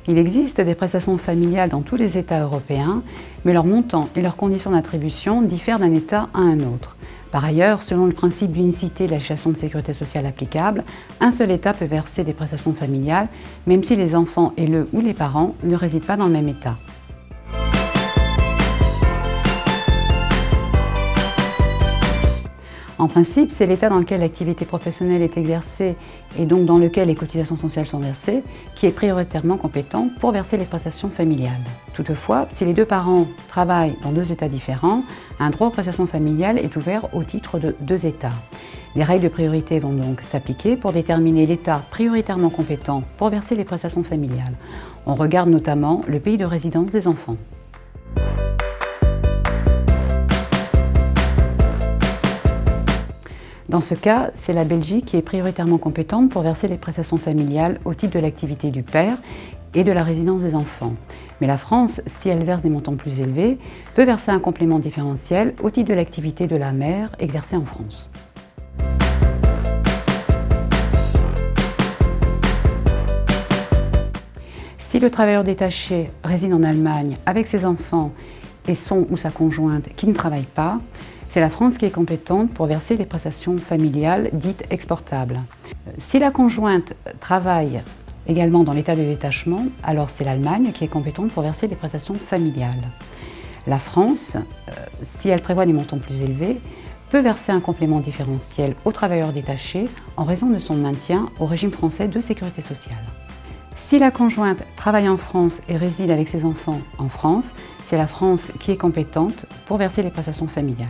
Il existe des prestations familiales dans tous les États européens, mais leur montant et leurs conditions d'attribution diffèrent d'un État à un autre. Par ailleurs, selon le principe d'unicité de la législation de sécurité sociale applicable, un seul État peut verser des prestations familiales, même si les enfants et le ou les parents ne résident pas dans le même État. En principe, c'est l'État dans lequel l'activité professionnelle est exercée et donc dans lequel les cotisations sociales sont versées qui est prioritairement compétent pour verser les prestations familiales. Toutefois, si les deux parents travaillent dans deux États différents, un droit aux prestations familiales est ouvert au titre de deux États. Des règles de priorité vont donc s'appliquer pour déterminer l'État prioritairement compétent pour verser les prestations familiales. On regarde notamment le pays de résidence des enfants. Dans ce cas, c'est la Belgique qui est prioritairement compétente pour verser les prestations familiales au titre de l'activité du père et de la résidence des enfants. Mais la France, si elle verse des montants plus élevés, peut verser un complément différentiel au titre de l'activité de la mère exercée en France. Si le travailleur détaché réside en Allemagne avec ses enfants et son ou sa conjointe qui ne travaille pas, c'est la France qui est compétente pour verser les prestations familiales dites exportables. Si la conjointe travaille également dans l'état de détachement, alors c'est l'Allemagne qui est compétente pour verser les prestations familiales. La France, si elle prévoit des montants plus élevés, peut verser un complément différentiel aux travailleurs détachés en raison de son maintien au régime français de sécurité sociale. Si la conjointe travaille en France et réside avec ses enfants en France, c'est la France qui est compétente pour verser les prestations familiales.